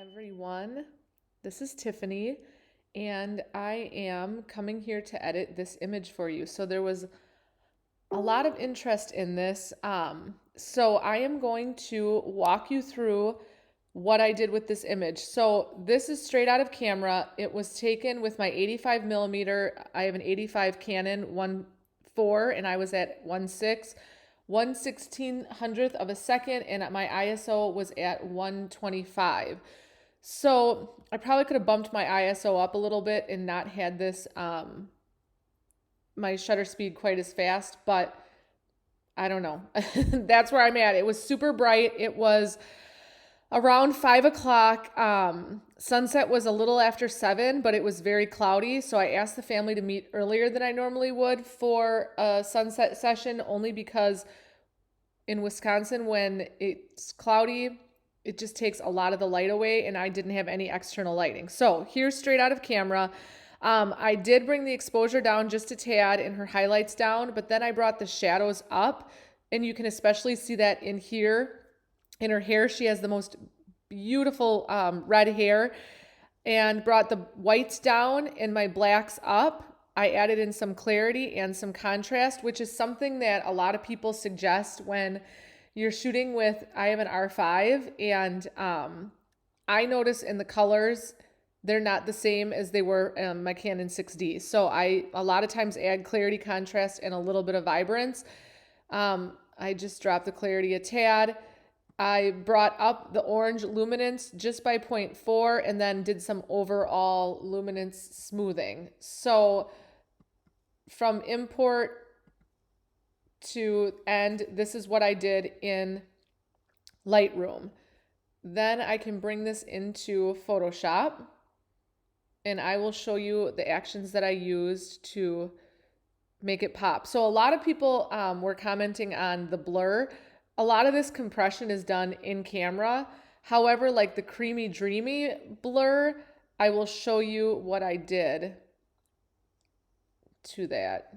Everyone, this is Tiffany, and I am coming here to edit this image for you. So there was a lot of interest in this. So I am going to walk you through what I did with this image. So this is straight out of camera. It was taken with my 85 millimeter. I have an 85 Canon 1.4 and I was at 1.6, 1/1600th of a second, and my ISO was at 125. So I probably could have bumped my ISO up a little bit and not had this my shutter speed quite as fast, but I don't know. That's where I'm at. It was super bright. It was around 5 o'clock. Sunset was a little after 7, but it was very cloudy. So I asked the family to meet earlier than I normally would for a sunset session, only because in Wisconsin, when it's cloudy, it just takes a lot of the light away, and I didn't have any external lighting. So here's straight out of camera. I did bring the exposure down just a tad and her highlights down, but then I brought the shadows up, and you can especially see that in here. In her hair, she has the most beautiful red hair, and brought the whites down and my blacks up. I added in some clarity and some contrast, which is something that a lot of people suggest when you're shooting with, I have an R5, and I notice in the colors, they're not the same as they were my Canon 6D. So I a lot of times add clarity, contrast, and a little bit of vibrance. I just dropped the clarity a tad. I brought up the orange luminance just by 0.4 and then did some overall luminance smoothing. So from import to end, this is what I did in Lightroom. Then I can bring this into Photoshop, and I will show you the actions that I used to make it pop. So a lot of people were commenting on the blur. A lot of this compression is done in camera. However, like the creamy dreamy blur, I will show you what I did to that.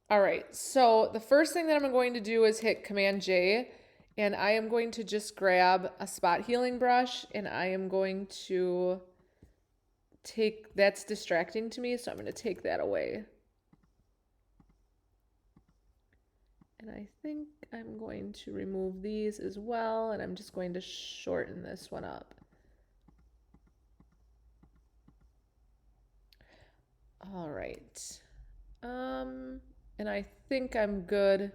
All right, so the first thing that I'm going to do is hit Command J, and I am going to just grab a spot healing brush, and I am going to that's distracting to me, so I'm going to take that away. And I think I'm going to remove these as well, and I'm just going to shorten this one up. All right. And I think I'm good.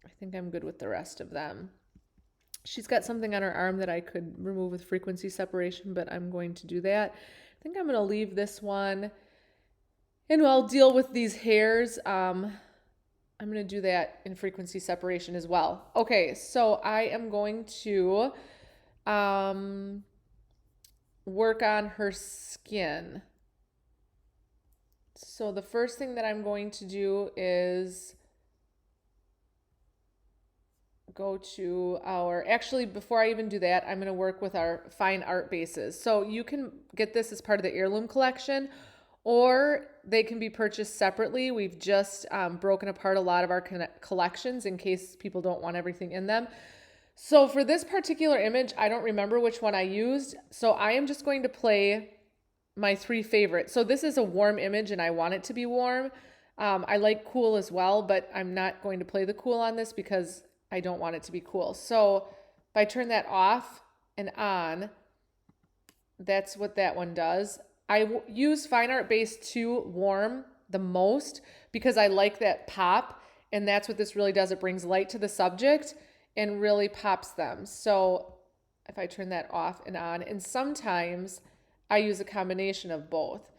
I think I'm good with the rest of them. She's got something on her arm that I could remove with frequency separation, but I'm going to do that. I think I'm going to leave this one, and I'll deal with these hairs. I'm going to do that in frequency separation as well. Okay, so I am going to work on her skin. So the first thing that I'm going to do is go to actually before I even do that, I'm going to work with our fine art bases. So you can get this as part of the heirloom collection, or they can be purchased separately. We've just broken apart a lot of our collections in case people don't want everything in them. So for this particular image, I don't remember which one I used. So I am just going to play my 3 favorites. So this is a warm image and I want it to be warm. I like cool as well, but I'm not going to play the cool on this because I don't want it to be cool. So if I turn that off and on, that's what that one does. I use Fine Art Base 2 warm the most because I like that pop, and that's what this really does. It brings light to the subject and really pops them. So if I turn that off and on, and sometimes I use a combination of both.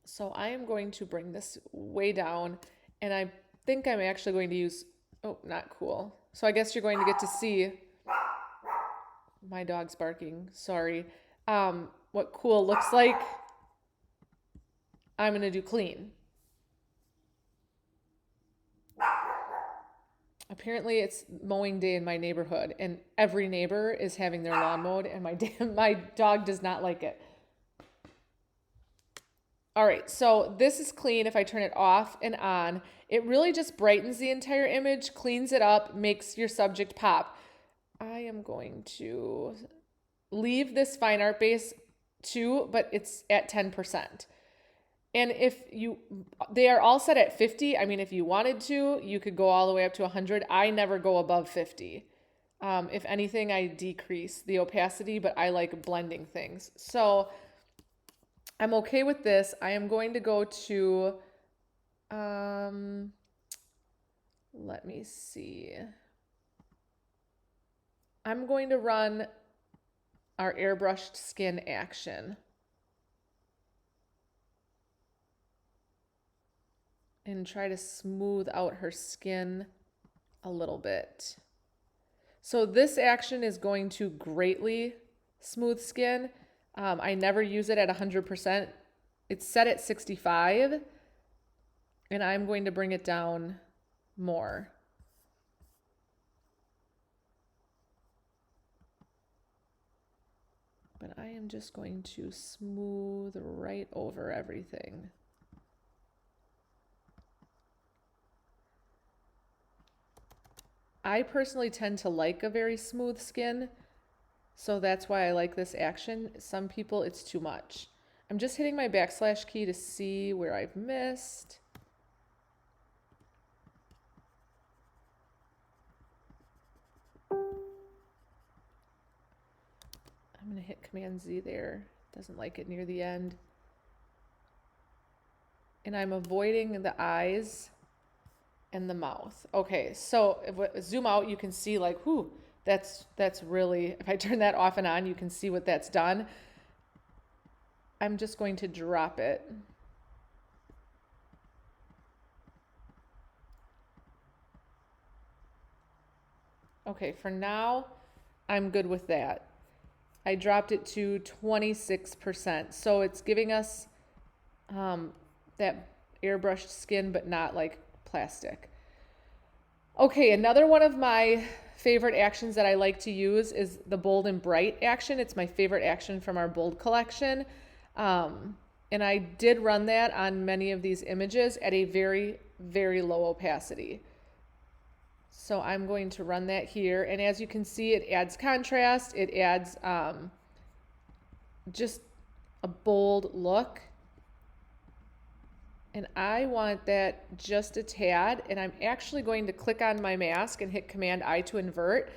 So I am going to bring this way down, and I think I'm actually going to use, oh, not cool. So I guess you're going to get to see, my dog's barking, sorry, what cool looks like. I'm going to do clean. Apparently it's mowing day in my neighborhood, and every neighbor is having their lawn mowed, and my dog does not like it. All right, so this is clean. If I turn it off and on, it really just brightens the entire image, cleans it up, makes your subject pop. I am going to leave this fine art base too, but it's at 10%. And they are all set at 50. I mean, if you wanted to, you could go all the way up to 100. I never go above 50. If anything, I decrease the opacity, but I like blending things. So I'm okay with this. I am going to go to, let me see. I'm going to run our airbrushed skin action. And try to smooth out her skin a little bit. So this action is going to greatly smooth skin. I never use it at 100%. It's set at 65, and I'm going to bring it down more. But I am just going to smooth right over everything. I personally tend to like a very smooth skin, so that's why I like this action. Some people, it's too much. I'm just hitting my backslash key to see where I've missed. I'm going to hit Command Z there. Doesn't like it near the end. And I'm avoiding the eyes and the mouth. Okay, so if I zoom out, you can see like, whoo, that's really, if I turn that off and on, you can see what that's done. I'm just going to drop it. Okay, for now, I'm good with that. I dropped it to 26%. So it's giving us that airbrushed skin, but not like plastic. Okay, another one of my favorite actions that I like to use is the bold and bright action. It's my favorite action from our bold collection. And I did run that on many of these images at a very, very low opacity. So I'm going to run that here. And as you can see, it adds contrast. It adds just a bold look. And I want that just a tad. And I'm actually going to click on my mask and hit Command I to invert.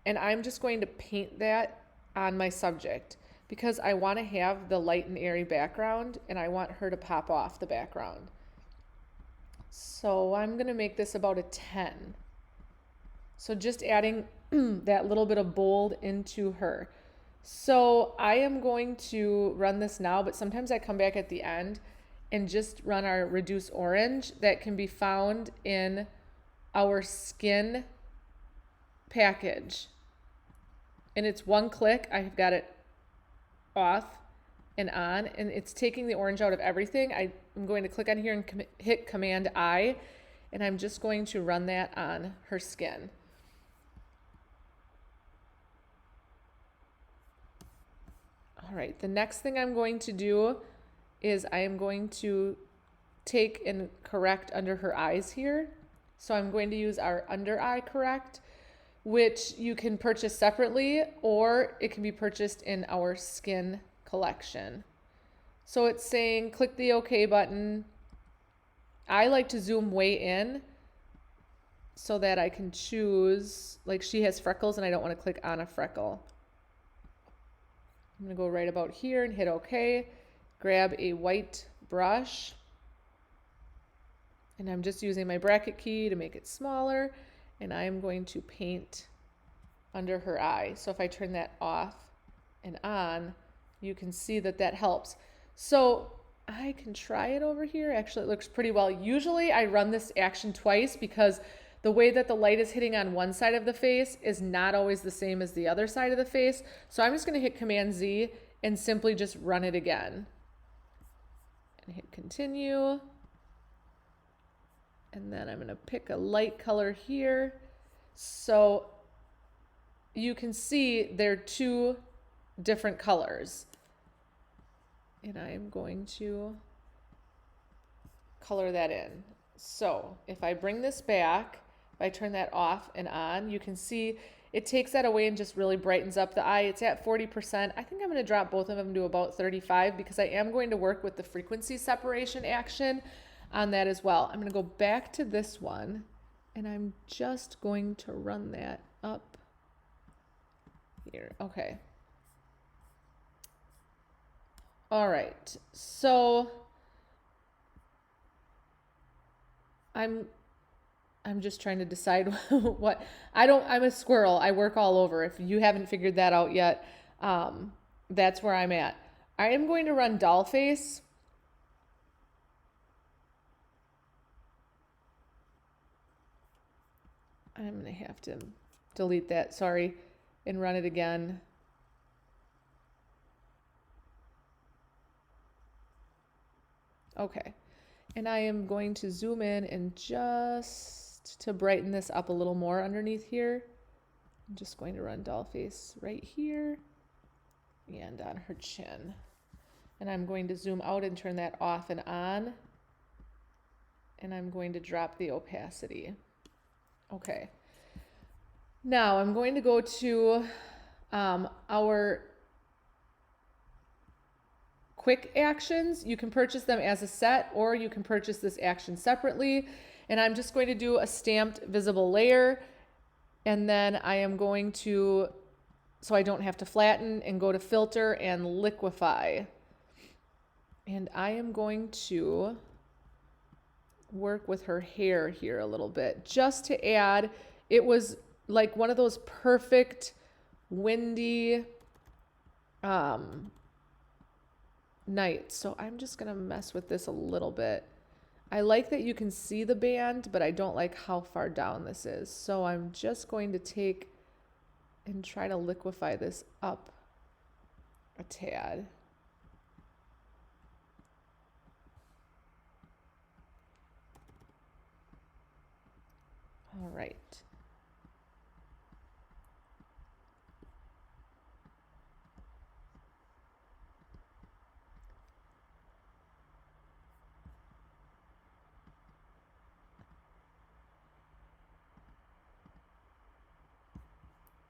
And I'm just going to paint that on my subject because I want to have the light and airy background and I want her to pop off the background. So I'm going to make this about a 10. So just adding that little bit of bold into her. So I am going to run this now, but sometimes I come back at the end and just run our reduce orange that can be found in our skin package. And it's one click. I've got it off and on, and it's taking the orange out of everything. I'm going to click on here and hit Command I, and I'm just going to run that on her skin. All right, the next thing I'm going to do is I am going to take and correct under her eyes here. So I'm going to use our under eye correct, which you can purchase separately or it can be purchased in our skin collection. So it's saying click the OK button. I like to zoom way in so that I can choose, like she has freckles and I don't want to click on a freckle. I'm going to go right about here and hit OK. Grab a white brush. And I'm just using my bracket key to make it smaller. And I'm going to paint under her eye. So if I turn that off and on, you can see that that helps. So I can try it over here. Actually, it looks pretty well. Usually I run this action twice because the way that the light is hitting on one side of the face is not always the same as the other side of the face. So I'm just going to hit Command Z and simply just run it again. And hit continue. And then I'm going to pick a light color here. So you can see they're two different colors. And I am going to color that in. So if I bring this back, if I turn that off and on, you can see it takes that away and just really brightens up the eye. It's at 40%. I think I'm going to drop both of them to about 35 because I am going to work with the frequency separation action on that as well. I'm going to go back to this one and I'm just going to run that up here. Okay. All right. So I'm just trying to decide what I'm a squirrel. I work all over. If you haven't figured that out yet, that's where I'm at. I am going to run doll face. I'm going to have to delete that, sorry, and run it again. Okay. And I am going to zoom in and just to brighten this up a little more underneath here. I'm just going to run doll face right here and on her chin. And I'm going to zoom out and turn that off and on. And I'm going to drop the opacity. Okay. Now I'm going to go to our quick actions. You can purchase them as a set or you can purchase this action separately. And I'm just going to do a stamped visible layer. And then I am going to, so I don't have to flatten, and go to filter and liquefy. And I am going to work with her hair here a little bit just to add, it was like one of those perfect windy nights. So I'm just going to mess with this a little bit. I like that you can see the band, but I don't like how far down this is. So I'm just going to take and try to liquefy this up a tad. All right.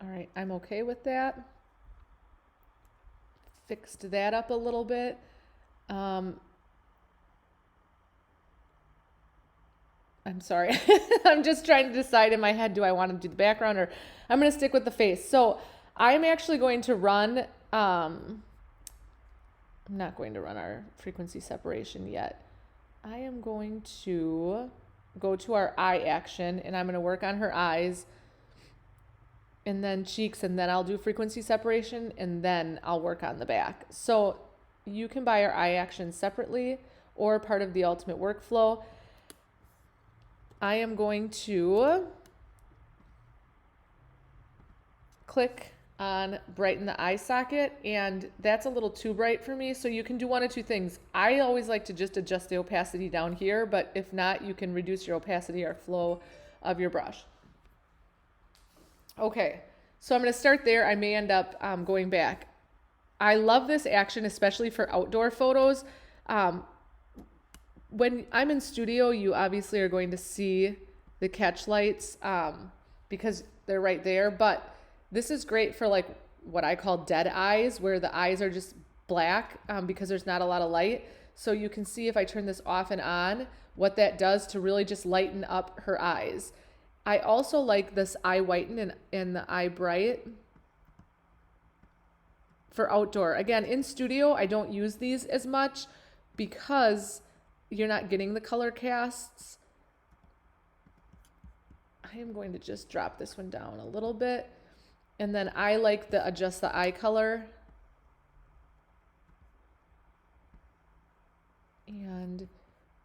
All right, I'm okay with that. Fixed that up a little bit. I'm sorry. I'm just trying to decide in my head, do I want to do the background or I'm going to stick with the face. So I'm actually going to run, I'm not going to run our frequency separation yet. I am going to go to our eye action and I'm going to work on her eyes and then cheeks, and then I'll do frequency separation, and then I'll work on the back. So you can buy our eye action separately or part of the ultimate workflow. I am going to click on brighten the eye socket, and that's a little too bright for me. So you can do one of two things. I always like to just adjust the opacity down here, but if not, you can reduce your opacity or flow of your brush. Okay, so I'm going to start there. I may end up going back. I love this action, especially for outdoor photos. When I'm in studio, you obviously are going to see the catch lights because they're right there. But this is great for like what I call dead eyes, where the eyes are just black because there's not a lot of light. So you can see if I turn this off and on, what that does to really just lighten up her eyes. I also like this eye whiten and the eye bright for outdoor. Again, in studio, I don't use these as much because you're not getting the color casts. I am going to just drop this one down a little bit. And then I like the adjust the eye color. And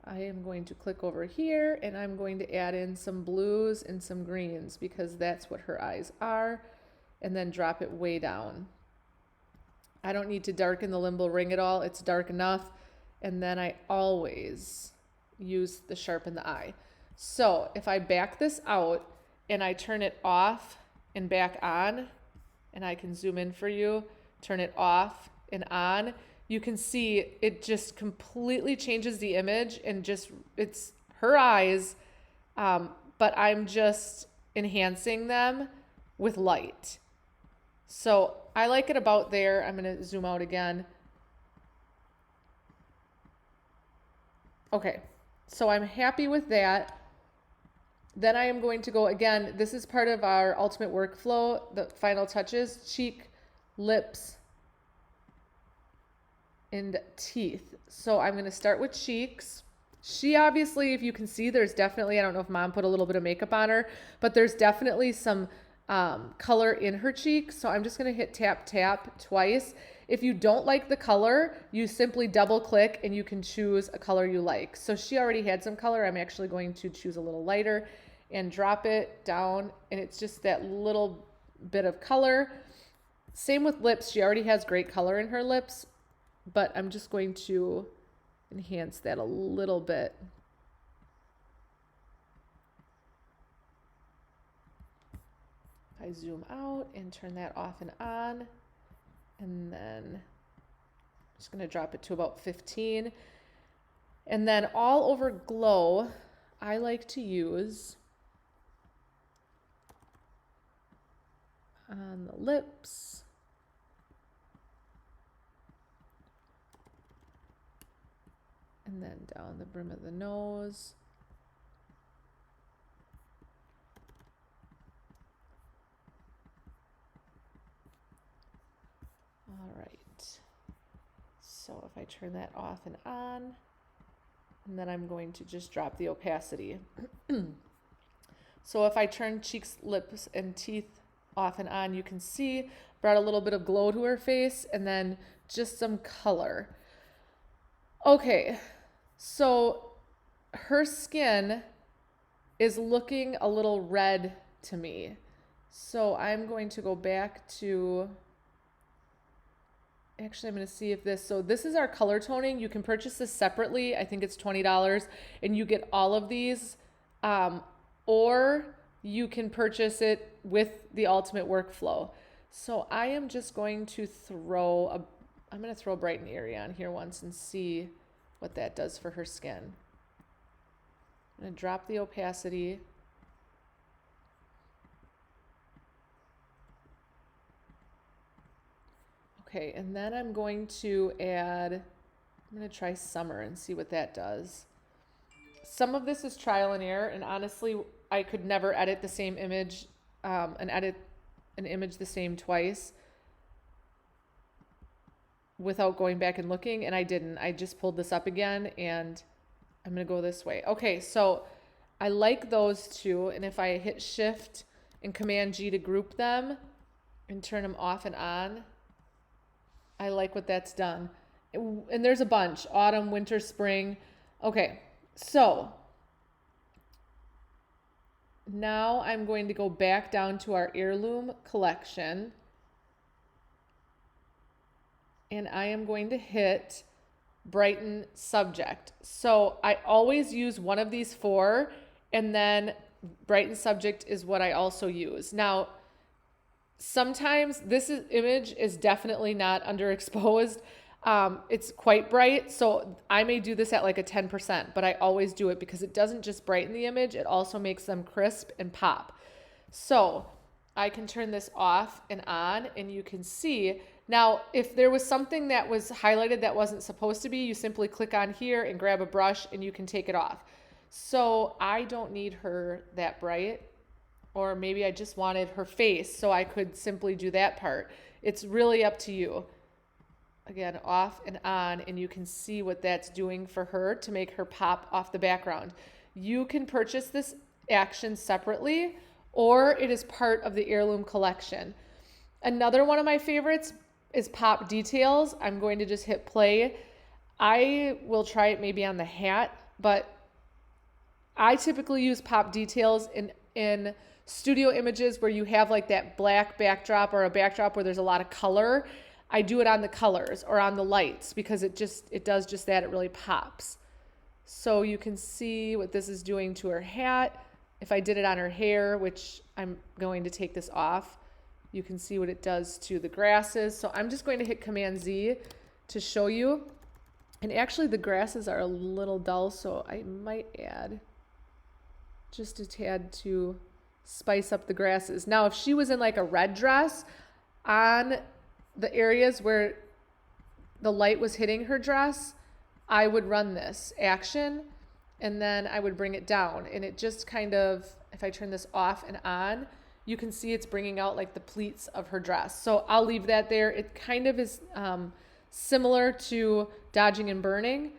I am going to click over here and I'm going to add in some blues and some greens because that's what her eyes are, and then drop it way down. I don't need to darken the limbo ring at all. It's dark enough. And then I always use the sharpen the eye. So if I back this out and I turn it off and back on, and I can zoom in for you, turn it off and on, you can see it just completely changes the image, and just, it's her eyes, but I'm just enhancing them with light. So I like it about there. I'm going to zoom out again. Okay, so I'm happy with that. Then I am going to go again. This is part of our ultimate workflow, the final touches: cheek, lips, and teeth. So I'm going to start with cheeks. She obviously, if you can see, there's definitely, I don't know if mom put a little bit of makeup on her, but there's definitely some color in her cheeks. So I'm just going to hit tap, tap twice. If you don't like the color, you simply double click and you can choose a color you like. So she already had some color. I'm actually going to choose a little lighter and drop it down, and it's just that little bit of color. Same with lips. She already has great color in her lips, but I'm just going to enhance that a little bit. I zoom out and turn that off and on, and then I'm just going to drop it to about 15. And then all over glow, I like to use on the lips, and then down the brim of the nose. All right. So if I turn that off and on, and then I'm going to just drop the opacity. So if I turn cheeks, lips, and teeth off and on, you can see brought a little bit of glow to her face, and then just some color. Okay, so her skin is looking a little red to me. So I'm going to go back to, actually I'm going to see if this, so this is our color toning. You can purchase this separately. I think it's $20, and you get all of these, or you can purchase it with the ultimate workflow. So I am just going to throw I'm going to throw Bright and Airy on here once and see what that does for her skin. I'm going to drop the opacity. Okay, and then I'm going to add, I'm going to try Summer and see what that does. Some of this is trial and error, and honestly, I could never edit the same image and edit an image the same twice without going back and looking, and I didn't. I just pulled this up again, and I'm going to go this way. Okay, so I like those two, and if I hit Shift and Command G to group them and turn them off and on, I like what that's done. And there's a bunch: autumn, winter, spring. Okay, so now I'm going to go back down to our heirloom collection, and I am going to hit brighten subject. So I always use one of these four, and then brighten subject is what I also use. Now, sometimes image is definitely not underexposed. It's quite bright, so I may do this at like a 10%, but I always do it because it doesn't just brighten the image, it also makes them crisp and pop. So I can turn this off and on, and you can see. Now, if there was something that was highlighted that wasn't supposed to be, you simply click on here and grab a brush and you can take it off. So I don't need her that bright, or maybe I just wanted her face, so I could simply do that part. It's really up to you. Again, off and on, and you can see what that's doing for her to make her pop off the background. You can purchase this action separately, or it is part of the heirloom collection. Another one of my favorites is pop details. I'm going to just hit play. I will try it maybe on the hat, but I typically use pop details in studio images where you have like that black backdrop or a backdrop where there's a lot of color. I do it on the colors or on the lights because it does just that. It really pops. So you can see what this is doing to her hat. If I did it on her hair, which I'm going to take this off, you can see what it does to the grasses. So I'm just going to hit Command Z to show you. And actually the grasses are a little dull, so I might add just a tad to spice up the grasses. Now, if she was in like a red dress, on the areas where the light was hitting her dress, I would run this action and then I would bring it down. And it just kind of, if I turn this off and on, you can see it's bringing out like the pleats of her dress. So I'll leave that there. It kind of is similar to dodging and burning.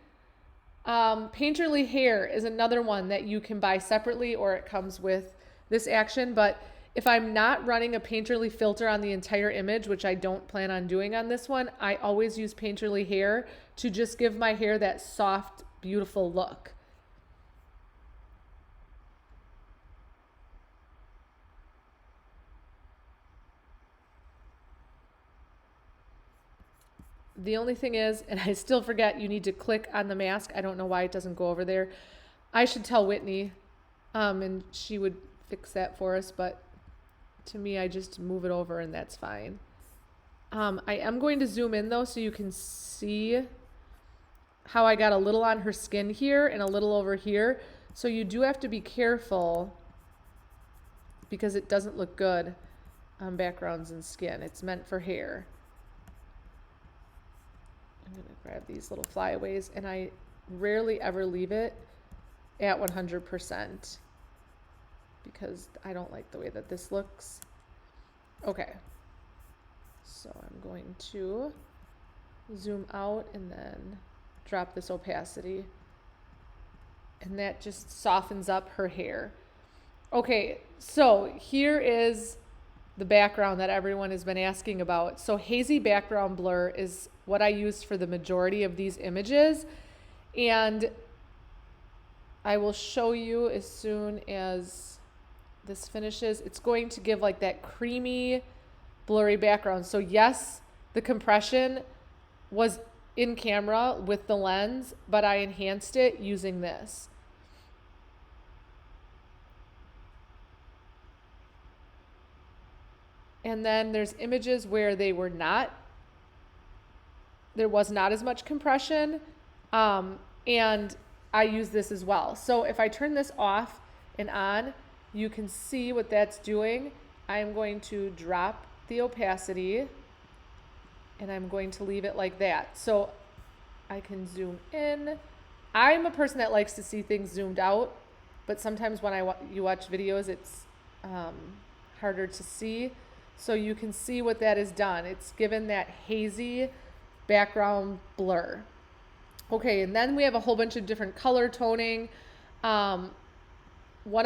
Painterly hair is another one that you can buy separately, or it comes with this action. But if I'm not running a painterly filter on the entire image, which I don't plan on doing on this one, I always use painterly hair to just give my hair that soft, beautiful look. The only thing is, and I still forget, you need to click on the mask. I don't know why it doesn't go over there. I should tell Whitney, and she would fix that for us, but to me, I just move it over and that's fine. I am going to zoom in though, so you can see how I got a little on her skin here and a little over here. So you do have to be careful because it doesn't look good on backgrounds and skin. It's meant for hair. I'm going to grab these little flyaways, and I rarely ever leave it at 100% because I don't like the way that this looks. Okay, so I'm going to zoom out and then drop this opacity, and that just softens up her hair. Okay, so here is the background that everyone has been asking about. So hazy background blur is what I used for the majority of these images, and I will show you as soon as this finishes. It's going to give like that creamy, blurry background. So yes, the compression was in camera with the lens, but I enhanced it using this. And then there's images where there was not as much compression, and I use this as well. So if I turn this off and on, you can see what that's doing. I'm going to drop the opacity, and I'm going to leave it like that. So I can zoom in. I'm a person that likes to see things zoomed out, but sometimes when you watch videos, it's harder to see. So you can see what that has done. It's given that hazy background blur. Okay, and then we have a whole bunch of different color toning. One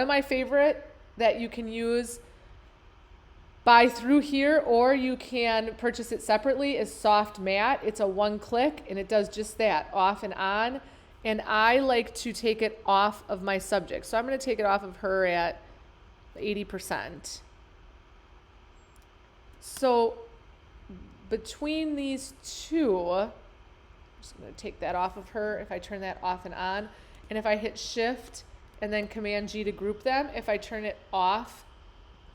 of my favorite that you can use, buy through here, or you can purchase it separately, is Soft Matte. It's a one click and it does just that, off and on. And I like to take it off of my subject. So I'm going to take it off of her at 80%. So between these two, I'm just going to take that off of her. If I turn that off and on, and if I hit Shift and then Command G to group them, if I turn it off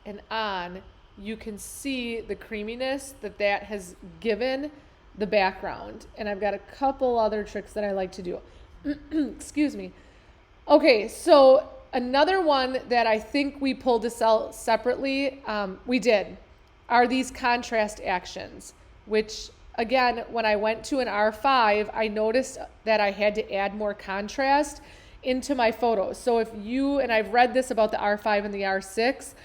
and on, you can see the creaminess that has given the background. And I've got a couple other tricks that I like to do. Excuse me. Okay, so another one that I think we pulled this out separately, are these contrast actions, which again, when I went to an R5, I noticed that I had to add more contrast into my photos. So and I've read this about the R5 and the R6,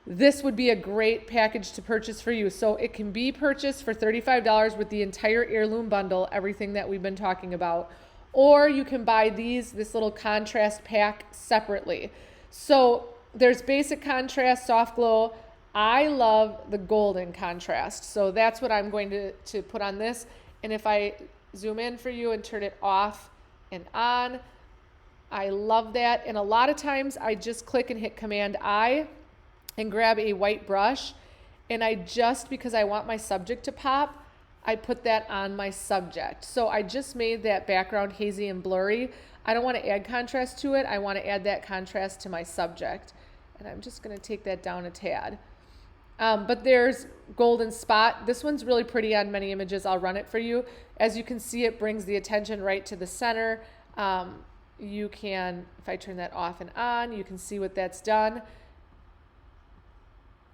this would be a great package to purchase for you. So it can be purchased for $35 with the entire heirloom bundle, everything that we've been talking about. Or you can buy this little contrast pack separately. So there's basic contrast, soft glow. I love the golden contrast. So that's what I'm going to put on this. And if I zoom in for you and turn it off and on, I love that. And a lot of times I just click and hit Command I and grab a white brush. And because I want my subject to pop, I put that on my subject. So I just made that background hazy and blurry. I don't want to add contrast to it. I want to add that contrast to my subject. And I'm just going to take that down a tad. But there's golden spot. This one's really pretty on many images. I'll run it for you. As you can see, it brings the attention right to the center. You can, if I turn that off and on, you can see what that's done.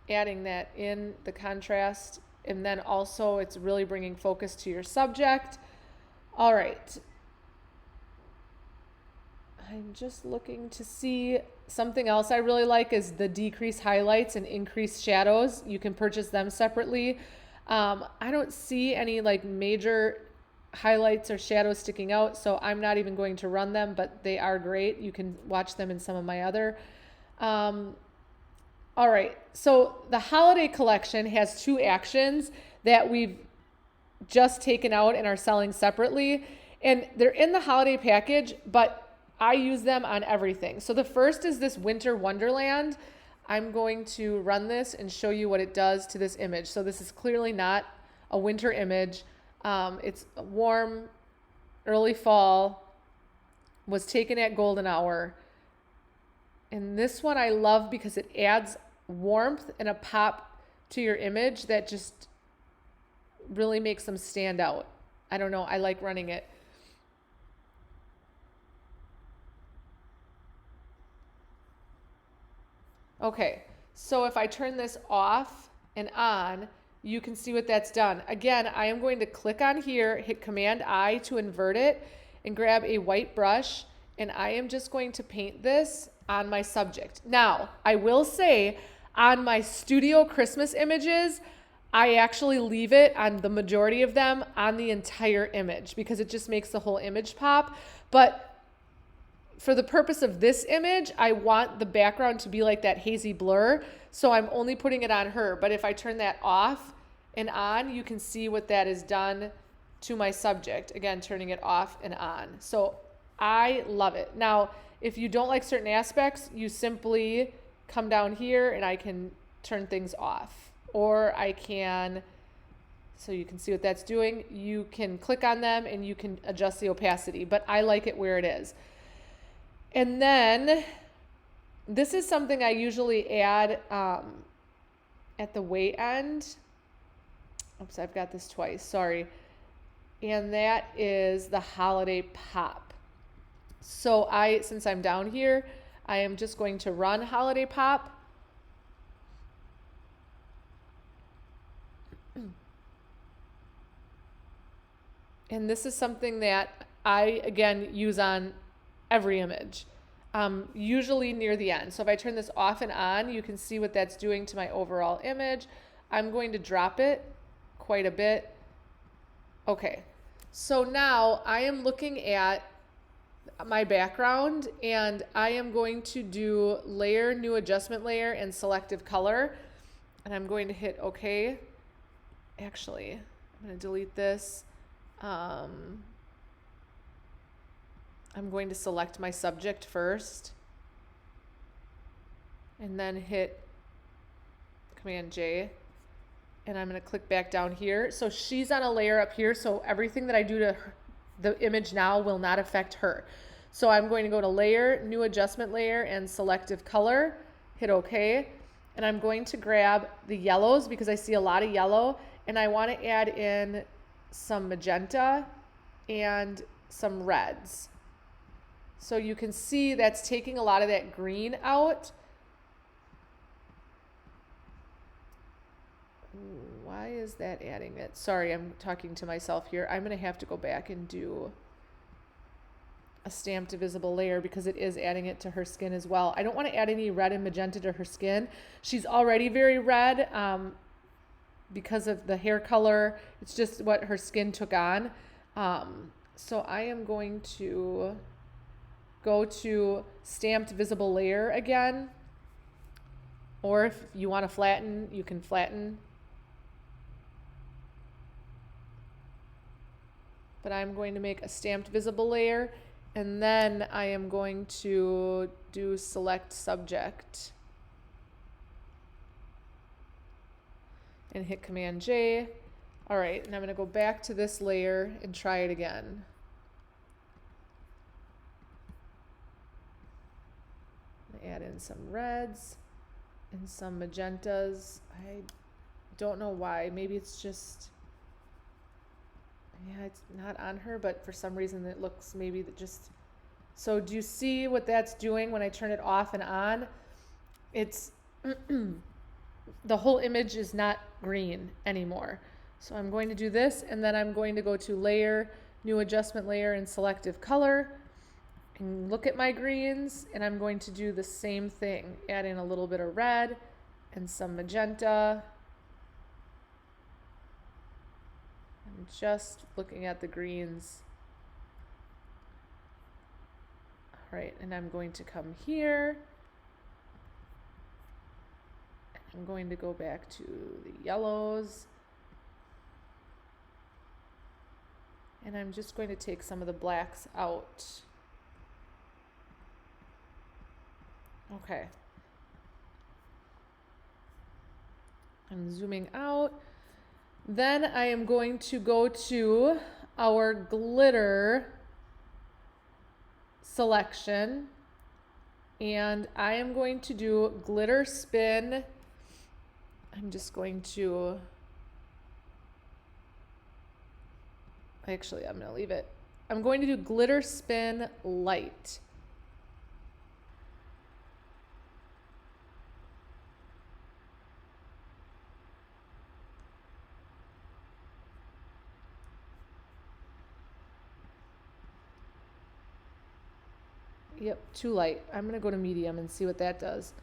Adding that in the contrast. And then also it's really bringing focus to your subject. All right. I'm just looking to see something else I really like is the decrease highlights and increase shadows. You can purchase them separately. I don't see any like major highlights or shadows sticking out, so I'm not even going to run them, but they are great. You can watch them in some of my other. All right, so the holiday collection has 2 actions that we've just taken out and are selling separately. And they're in the holiday package, but I use them on everything. So the first is this Winter Wonderland. I'm going to run this and show you what it does to this image. So this is clearly not a winter image. It's warm, early fall, was taken at golden hour. And this one I love because it adds warmth and a pop to your image that just really makes them stand out. I don't know, I like running it. Okay, so if I turn this off and on, you can see what that's done. Again, I am going to click on here, hit Command I to invert it, and grab a white brush, and I am just going to paint this on my subject. Now, I will say, on my studio Christmas images, I actually leave it on the majority of them on the entire image because it just makes the whole image pop. But for the purpose of this image, I want the background to be like that hazy blur, so I'm only putting it on her. But if I turn that off and on, you can see what that is done to my subject. Again, turning it off and on. So I love it. Now, if you don't like certain aspects, you simply come down here and I can turn things off. Or I can, so you can see what that's doing. You can click on them and you can adjust the opacity, but I like it where it is. And then this is something I usually add at the way end. Oops, I've got this twice, sorry. And that is the holiday pop. So since I'm down here, I am just going to run holiday pop. And this is something that I, again, use on every image, usually near the end. So if I turn this off and on, you can see what that's doing to my overall image. I'm going to drop it quite a bit. Okay, so now I am looking at my background and I am going to do layer, new adjustment layer, and selective color. And I'm going to hit OK. Actually, I'm going to delete this. I'm going to select my subject first and then hit Command J, and I'm going to click back down here. So she's on a layer up here, so everything that I do to the image now will not affect her. So I'm going to go to layer, new adjustment layer, and selective color, hit OK, and I'm going to grab the yellows because I see a lot of yellow, and I want to add in some magenta and some reds. So you can see that's taking a lot of that green out. Why is that adding it? Sorry, I'm talking to myself here. I'm going to have to go back and do a stamped visible layer because it is adding it to her skin as well. I don't want to add any red and magenta to her skin. She's already very red because of the hair color. It's just what her skin took on. So I am going to go to stamped visible layer again, or if you want to flatten, you can flatten. But I'm going to make a stamped visible layer, and then I am going to do select subject and hit Command J. All right, and I'm going to go back to this layer and try it again. Add in some reds. and some magentas. I don't know why. Maybe it's just, yeah, it's not on her, but for some reason it looks maybe that just, so do you see what that's doing when I turn it off and on? It's, the whole image is not green anymore. So I'm going to do this, and then I'm going to go to layer, new adjustment layer, and selective color, and look at my greens, and I'm going to do the same thing. Add in a little bit of red and some magenta. I'm just looking at the greens. All right, and I'm going to come here. I'm going to go back to the yellows. And I'm just going to take some of the blacks out. Okay. I'm zooming out. Then I am going to go to our glitter selection. And I am going to do glitter spin. I'm just going to, actually, I'm going to leave it. I'm going to do glitter spin light. Yep, too light. I'm going to go to medium and see what that does.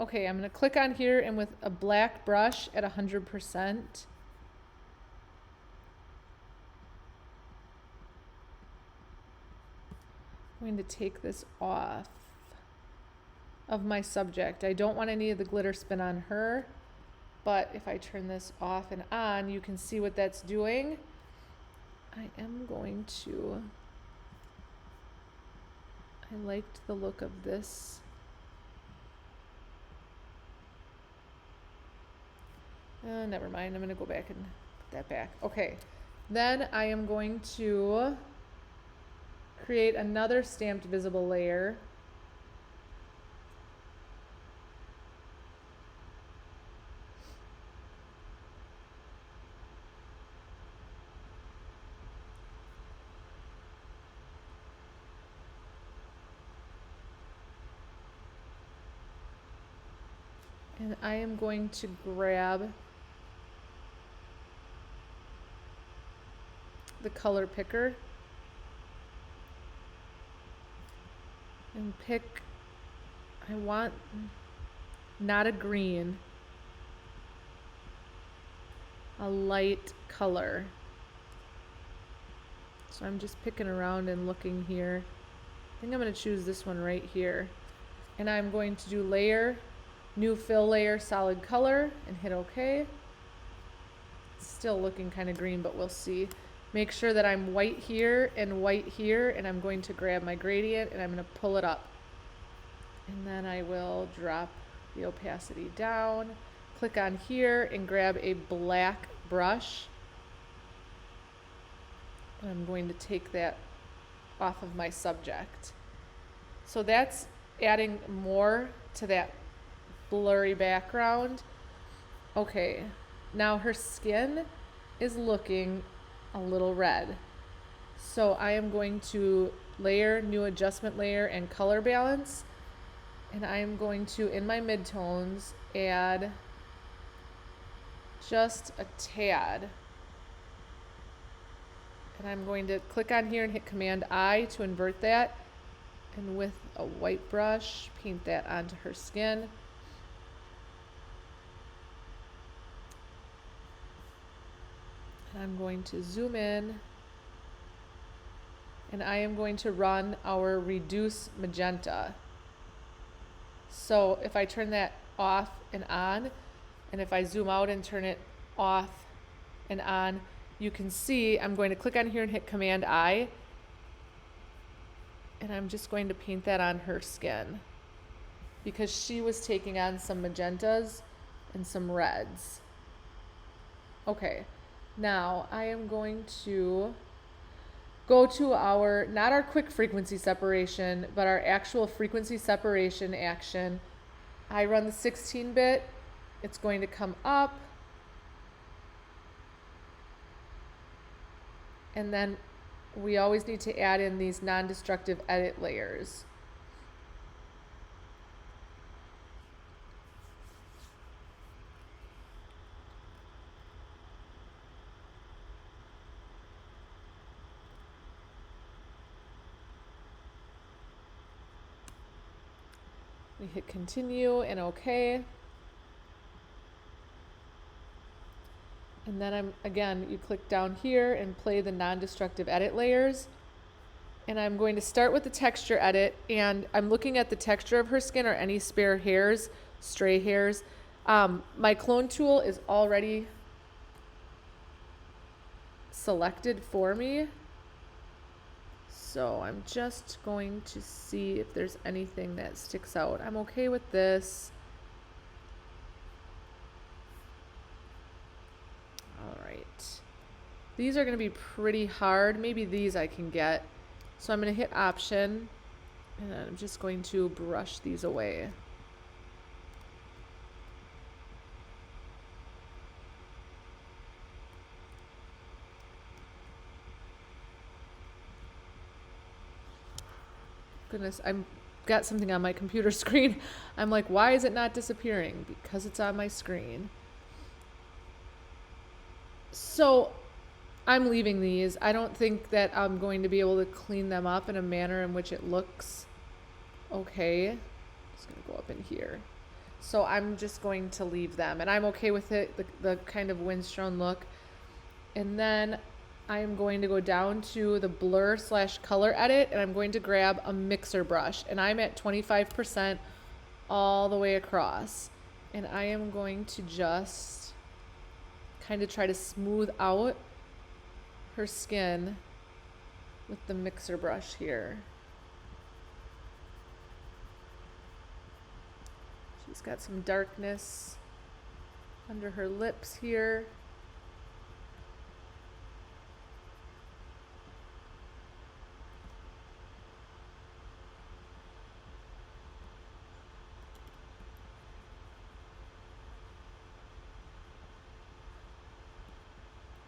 Okay, I'm going to click on here, and with a black brush at 100%, I'm going to take this off of my subject. I don't want any of the glitter spin on her, but if I turn this off and on, you can see what that's doing. I am going to, I liked the look of this. Never mind, I'm going to go back and put that back. Okay, then I am going to create another stamped visible layer. And I am going to grab the color picker and pick, I want not a green, a light color. So I'm just picking around and looking here. I think I'm going to choose this one right here. And I'm going to do layer, new fill layer, solid color, and hit OK. It's still looking kind of green, but we'll see. Make sure that I'm white here, and I'm going to grab my gradient and I'm going to pull it up. And then I will drop the opacity down, click on here and grab a black brush. And I'm going to take that off of my subject. So that's adding more to that blurry background. Okay, now her skin is looking a little red. So I am going to layer, new adjustment layer, and color balance. And I am going to, in my midtones, add just a tad. And I'm going to click on here and hit Command I to invert that. And with a white brush, paint that onto her skin. And I'm going to zoom in. And I am going to run our reduce magenta. So if I turn that off and on, and if I zoom out and turn it off and on, you can see I'm going to click on here and hit Command I. And I'm just going to paint that on her skin because she was taking on some magentas and some reds. Okay, now I am going to go to our, not our quick frequency separation, but our actual frequency separation action. I run the 16-bit. It's going to come up. And then we always need to add in these non-destructive edit layers. We hit continue and OK. And then again, you click down here and play the non-destructive edit layers. And I'm going to start with the texture edit, and I'm looking at the texture of her skin or any spare hairs, stray hairs. My clone tool is already selected for me. So I'm just going to see if there's anything that sticks out. I'm okay with this. All right. These are going to be pretty hard. Maybe these I can get. So I'm going to hit Option, and I'm just going to brush these away. Goodness, I've got something on my computer screen. I'm like, why is it not disappearing? Because it's on my screen. So I'm leaving these. I don't think that I'm going to be able to clean them up in a manner in which it looks okay. I'm just going to go up in here. So I'm just going to leave them, and I'm okay with it, the kind of windstone look. And then I am going to go down to the blur/color edit, and I'm going to grab a mixer brush, and I'm at 25% all the way across. And I am going to just kind of try to smooth out her skin with the mixer brush here. She's got some darkness under her lips here.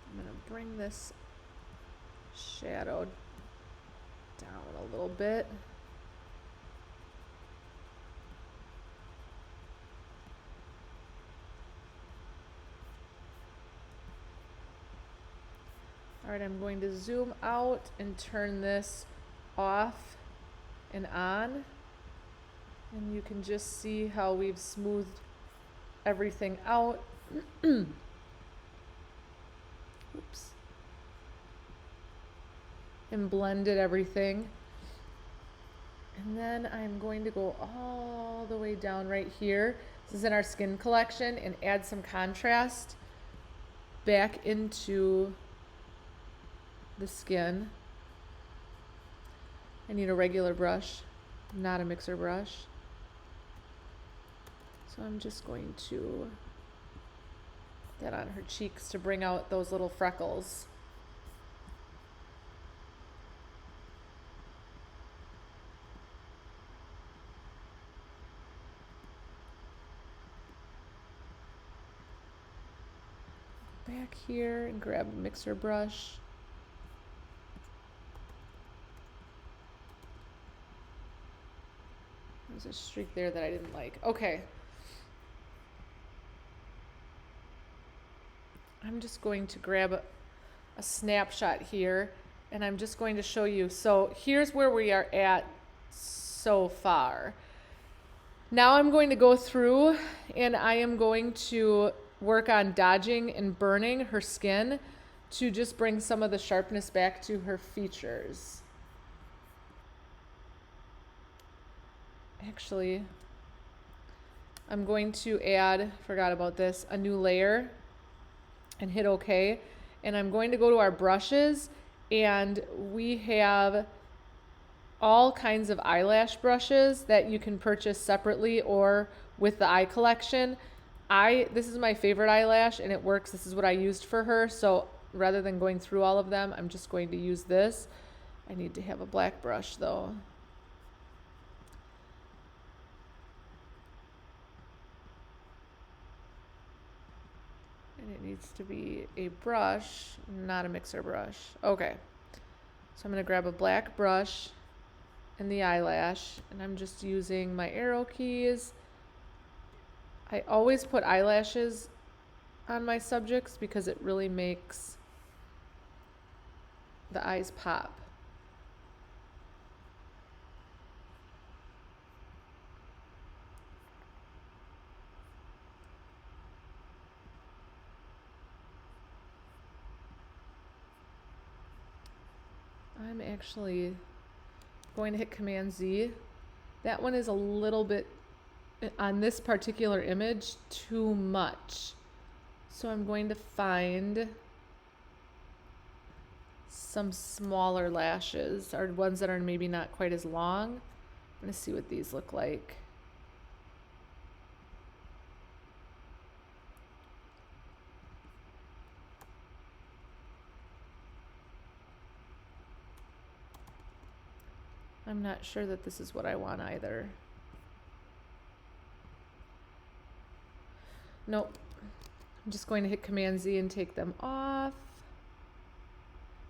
I'm going to bring this shadow down a little bit. All right, I'm going to zoom out and turn this off and on. And you can just see how we've smoothed everything out. Oops. And blended everything. And then I'm going to go all the way down right here. This is in our skin collection, and add some contrast back into the skin. I need a regular brush, not a mixer brush. So I'm just going to put that on her cheeks to bring out those little freckles. Back here and grab a mixer brush. There's a streak there that I didn't like. Okay. I'm just going to grab a snapshot here, and I'm just going to show you. So here's where we are at so far. Now I'm going to go through, and I am going to work on dodging and burning her skin to just bring some of the sharpness back to her features. Actually, I'm going to add, forgot about this, a new layer and hit OK. And I'm going to go to our brushes, and we have all kinds of eyelash brushes that you can purchase separately or with the eye collection. This is my favorite eyelash, and it works. This is what I used for her. So rather than going through all of them, I'm just going to use this. I need to have a black brush though. And it needs to be a brush, not a mixer brush. Okay. So I'm going to grab a black brush and the eyelash, and I'm just using my arrow keys. I always put eyelashes on my subjects because it really makes the eyes pop. I'm actually going to hit Command Z. That one is a little bit, on this particular image, too much. So I'm going to find some smaller lashes, or ones that are maybe not quite as long. I'm going to see what these look like. I'm not sure that this is what I want either. Nope. I'm just going to hit Command Z and take them off.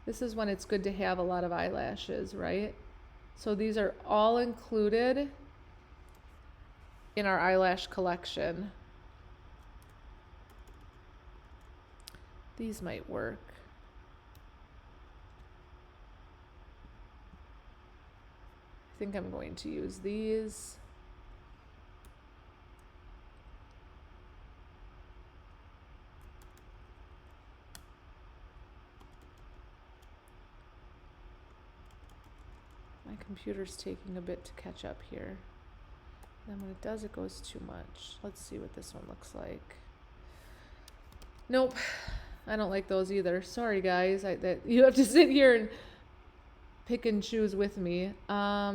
This is when it's good to have a lot of eyelashes, right? So these are all included in our eyelash collection. These might work. I think I'm going to use these. My computer's taking a bit to catch up here. And then when it does, it goes too much. Let's see what this one looks like. Nope, I don't like those either. Sorry guys, that you have to sit here and pick and choose with me. All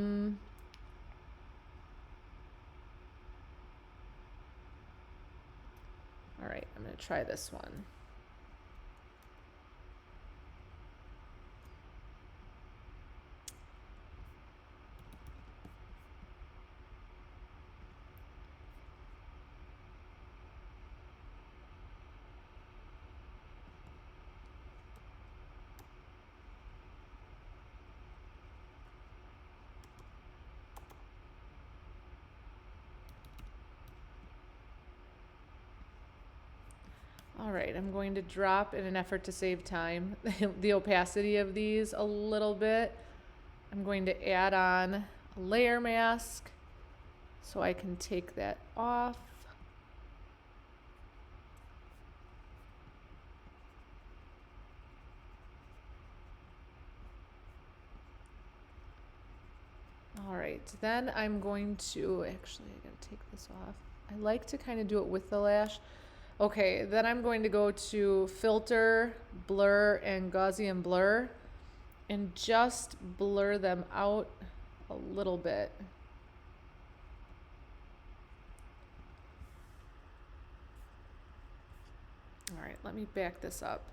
right, I'm gonna try this one. All right, I'm going to drop, in an effort to save time, the opacity of these a little bit. I'm going to add on a layer mask so I can take that off. All right, then I'm going to, actually I gotta take this off. I like to kind of do it with the lash. Okay, then I'm going to go to Filter, Blur, and Gaussian Blur, and just blur them out a little bit. All right, let me back this up.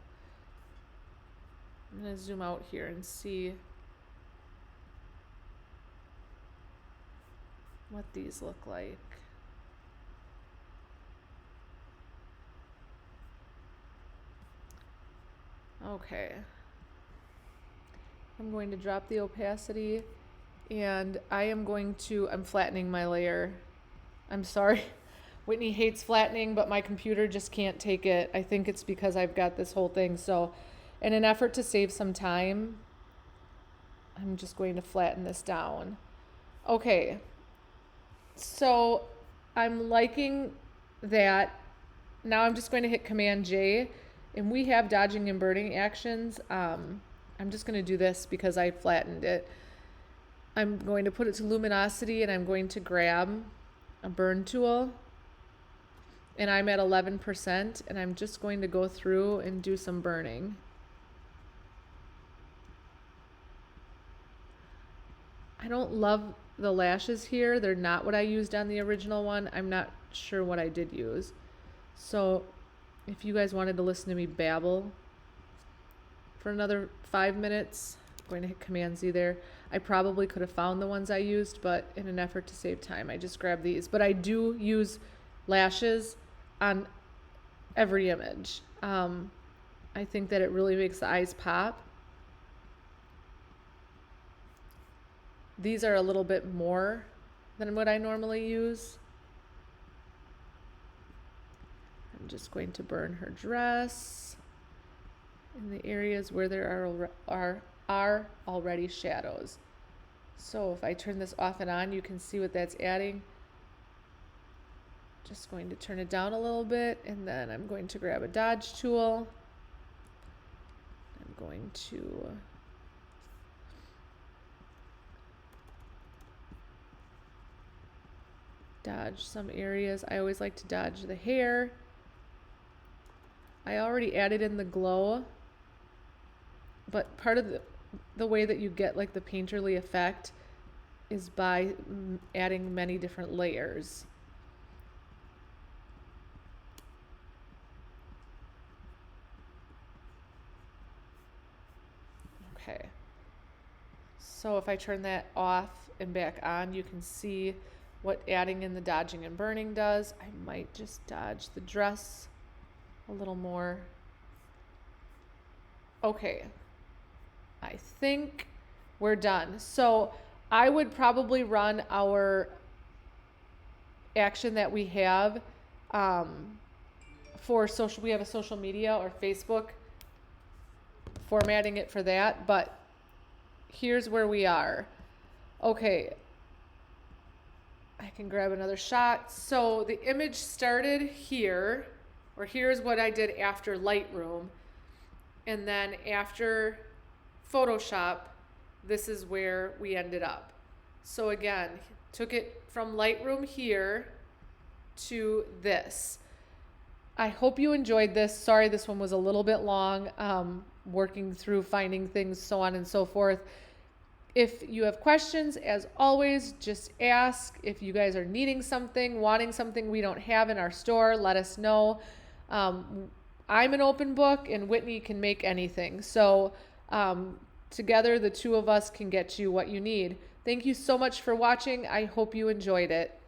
I'm gonna zoom out here and see what these look like. Okay. I'm going to drop the opacity, and I'm flattening my layer. I'm sorry. Whitney hates flattening, but my computer just can't take it. I think it's because I've got this whole thing. So in an effort to save some time, I'm just going to flatten this down. Okay. So I'm liking that. Now I'm just going to hit Command J, and we have dodging and burning actions. I'm just going to do this because I flattened it. I'm going to put it to luminosity, and I'm going to grab a burn tool, and I'm at 11%, and I'm just going to go through and do some burning. I don't love the lashes here. They're not what I used on the original one. I'm not sure what I did use. So if you guys wanted to listen to me babble for another 5 minutes, going to hit Command Z there. I probably could have found the ones I used, but in an effort to save time, I just grabbed these. But I do use lashes on every image. I think that it really makes the eyes pop. These are a little bit more than what I normally use. I'm just going to burn her dress in the areas where there are already shadows. So if I turn this off and on, you can see what that's adding. Just going to turn it down a little bit, and then I'm going to grab a dodge tool. I'm going to dodge some areas. I always like to dodge the hair. I already added in the glow, but part of the way that you get like the painterly effect is by adding many different layers. Okay, so if I turn that off and back on, you can see what adding in the dodging and burning does. I might just dodge the dress a little more. Okay, I think we're done. So I would probably run our action that we have for social. We have a social media or Facebook, formatting it for that, but here's where we are. Okay, I can grab another shot. So the image started here, or here's what I did after Lightroom, and then after Photoshop, this is where we ended up. So again, took it from Lightroom here to this. I hope you enjoyed this. Sorry, this one was a little bit long, working through finding things, so on and so forth. If you have questions, as always, just ask. If you guys are needing something, wanting something we don't have in our store, let us know. I'm an open book, and Whitney can make anything. So together, the two of us can get you what you need. Thank you so much for watching. I hope you enjoyed it.